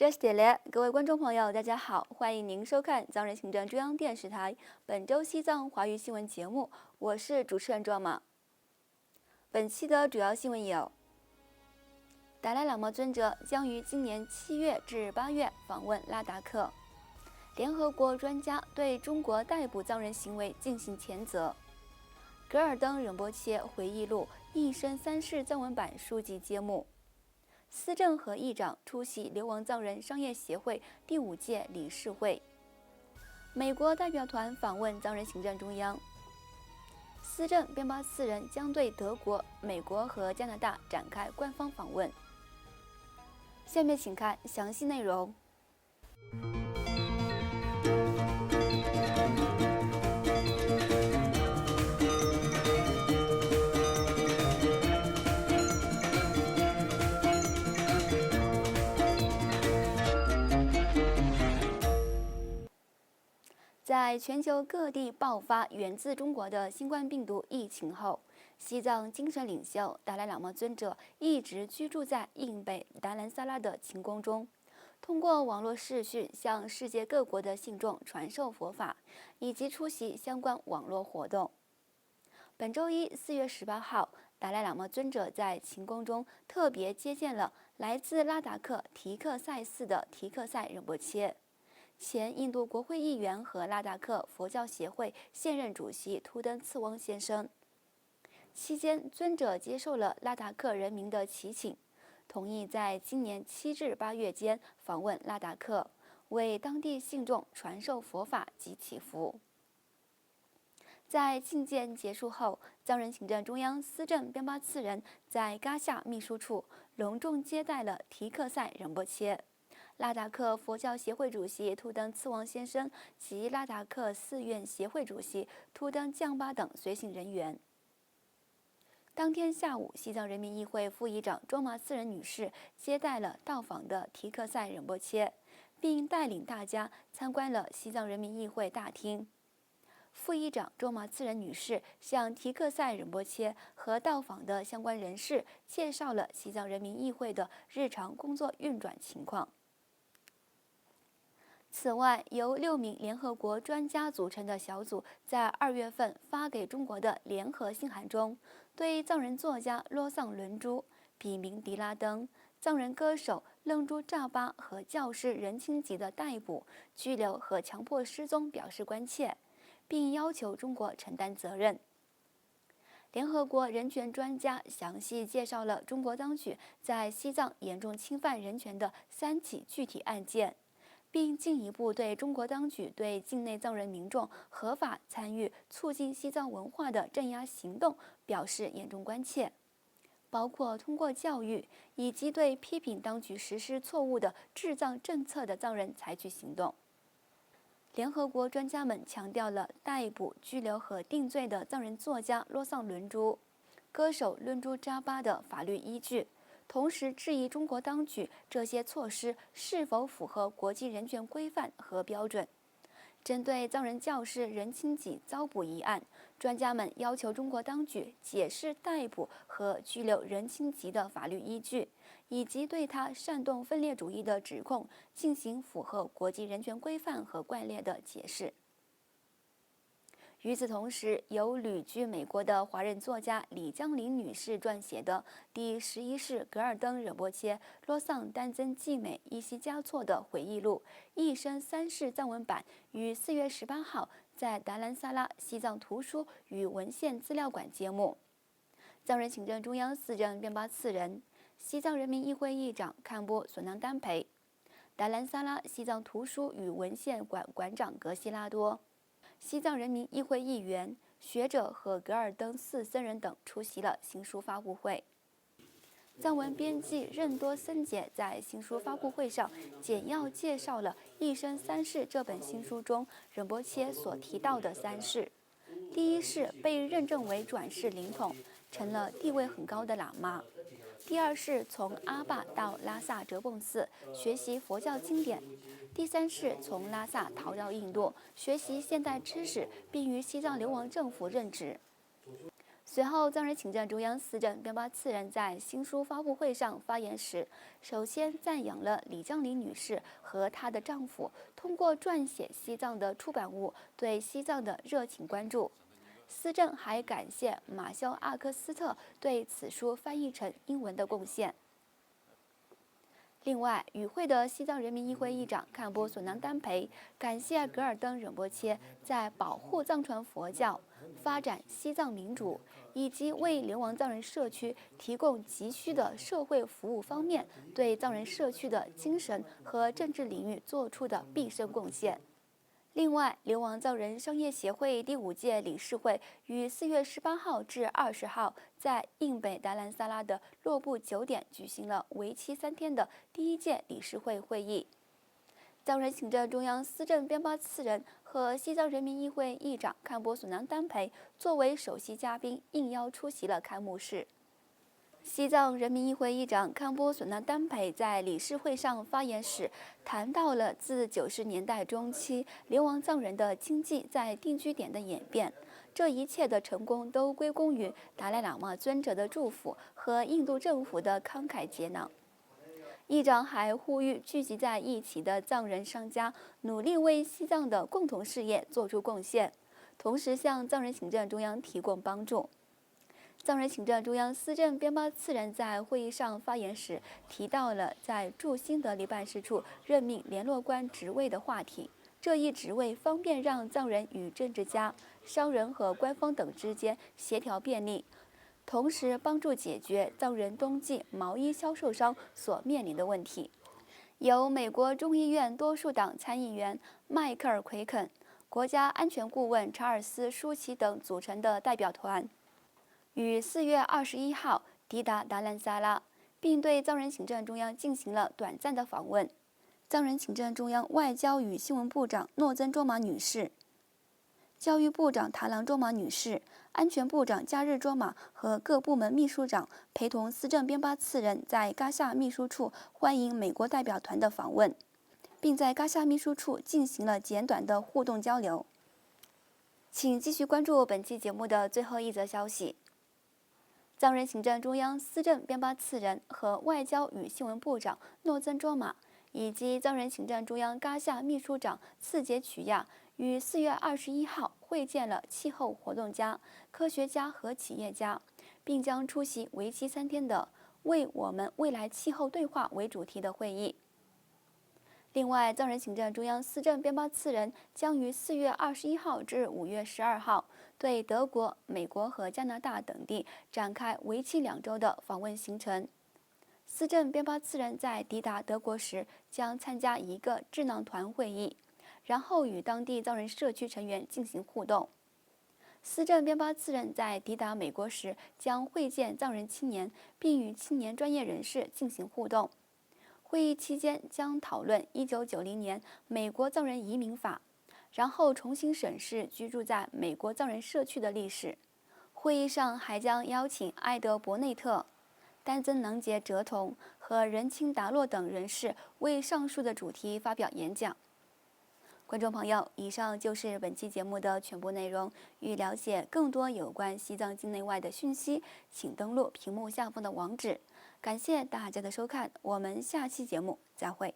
Just Delay，各位观众朋友，大家好，欢迎您收看藏人行政中央电视台本周西藏华语新闻节目，我是主持人卓玛。本期的主要新闻有：达赖喇嘛尊者将于今年7月至8月访问拉达克；联合国专家对中国逮捕藏人行为进行谴责；格尔登仁波切回忆录一生3世藏文版书籍揭幕。司政和议长出席流亡藏人商业协会第5届理事会。美国代表团访问藏人行政中央。司政边巴次人将对德国、美国和加拿大展开官方访问。下面请看详细内容。在全球各地爆发源自中国的新冠病毒疫情后，西藏精神领袖达赖喇嘛尊者一直居住在印北达兰萨拉的勤宫中，通过网络视讯向世界各国的信众传授佛法，以及出席相关网络活动。本周一4月18号，达赖喇嘛尊者在勤宫中特别接见了来自拉达克提克塞寺的提克塞仁波切。前印度国会议员和拉达克佛教协会现任主席图登次翁先生。期间，尊者接受了拉达克人民的祈请，同意在今年7至8月间访问拉达克，为当地信众传授佛法及祈福。在觐见结束后，藏人行政中央司政边巴次人在噶夏秘书处隆重接待了提克塞仁波切。拉达克佛教协会主席图登次旺先生及拉达克寺院协会主席图登降巴等随行人员。当天下午，西藏人民议会副议长卓玛次仁女士接待了到访的提克塞仁波切，并带领大家参观了西藏人民议会大厅。副议长卓玛次仁女士向提克塞仁波切和到访的相关人士介绍了西藏人民议会的日常工作运转情况。此外，由6名联合国专家组成的小组在2月份发给中国的联合信函中，对藏人作家洛桑伦珠、笔名迪拉登、藏人歌手楞珠扎巴和教师任清吉的逮捕、拘留和强迫失踪表示关切，并要求中国承担责任。联合国人权专家详细介绍了中国当局在西藏严重侵犯人权的3起具体案件，并进一步对中国当局对境内藏人民众合法参与促进西藏文化的镇压行动表示严重关切，包括通过教育以及对批评当局实施错误的治藏政策的藏人采取行动。联合国专家们强调了逮捕、拘留和定罪的藏人作家洛桑伦珠、歌手论珠扎巴的法律依据，同时质疑中国当局这些措施是否符合国际人权规范和标准。针对藏人教师任清吉遭捕一案，专家们要求中国当局解释逮捕和拘留任清吉的法律依据，以及对他煽动分裂主义的指控进行符合国际人权规范和惯例的解释。与此同时，由旅居美国的华人作家李江林女士撰写的第11世格尔登仁波切洛桑丹增继美依稀嘉措的回忆录一生3世藏文版于4月18号在达兰萨拉西藏图书与文献资料馆揭幕。藏人行政中央司政边巴次仁、西藏人民议会议长堪布索南丹培、达兰萨拉西藏图书与文献馆馆长格西拉多、西藏人民议会议员、学者和格尔登寺僧人等出席了新书发布会。藏文编辑任多森杰在新书发布会上简要介绍了《一生3世》这本新书中仁波切所提到的3世。第1世被认证为转世灵统，成了地位很高的喇嘛。第2世从阿坝到拉萨哲蚌寺学习佛教经典。第3世从拉萨逃到印度学习现代知识，并于西藏流亡政府任职。随后，藏人行政中央司政边巴次仁在新书发布会上发言时，首先赞扬了李江林女士和她的丈夫通过撰写西藏的出版物对西藏的热情关注。司政还感谢马肖阿克斯特对此书翻译成英文的贡献。另外，与会的西藏人民议会议长堪波索南丹培感谢格尔登仁波切在保护藏传佛教、发展西藏民主以及为流亡藏人社区提供急需的社会服务方面，对藏人社区的精神和政治领域做出的毕生贡献。另外，流亡藏人商业协会第5届理事会于4月18号至20号在印北达兰萨拉的洛布酒店举行了为期3天的第1届理事会会议。藏人行政中央司政边巴次仁和西藏人民议会议长堪波索南丹培作为首席嘉宾应邀出席了开幕式。西藏人民议会议长堪波索南丹培在理事会上发言时，谈到了自90年代中期流亡藏人的经济在定居点的演变，这一切的成功都归功于达赖喇嘛尊者的祝福和印度政府的慷慨解囊。议长还呼吁聚集在一起的藏人商家努力为西藏的共同事业做出贡献，同时向藏人行政中央提供帮助。藏人行政中央司政边巴次仁在会议上发言时提到了在驻新德里办事处任命联络官职位的话题。这一职位方便让藏人与政治家、商人和官方等之间协调便利，同时帮助解决藏人冬季毛衣销售商所面临的问题。由美国众议院多数党参议员迈克尔·奎肯、国家安全顾问查尔斯·舒奇等组成的代表团于4月21号抵达达兰萨拉，并对藏人行政中央进行了短暂的访问。藏人行政中央外交与新闻部长诺增卓玛女士、教育部长塔朗卓玛女士、安全部长加日卓玛和各部门秘书长陪同司政边巴次仁在嘎夏秘书处欢迎美国代表团的访问，并在嘎夏秘书处进行了简短的互动交流。请继续关注本期节目的最后一则消息。藏人行政中央司政边巴次仁和外交与新闻部长诺增卓玛以及藏人行政中央嘎夏秘书长次杰曲亚于4月21号会见了气候活动家、科学家和企业家，并将出席为期3天的“为我们未来气候对话”为主题的会议。另外，藏人行政中央司政边巴次仁将于4月21号至5月12号对德国、美国和加拿大等地展开为期2周的访问行程。司政边巴次仁在抵达德国时将参加一个智囊团会议，然后与当地藏人社区成员进行互动。司政边巴次仁在抵达美国时将会见藏人青年，并与青年专业人士进行互动。会议期间将讨论1990年美国藏人移民法，然后重新审视居住在美国藏人社区的历史。会议上还将邀请埃德伯内特、丹增囊杰哲同和仁钦达洛等人士为上述的主题发表演讲。观众朋友，以上就是本期节目的全部内容。欲了解更多有关西藏境内外的讯息，请登录屏幕下方的网址。感谢大家的收看，我们下期节目再会。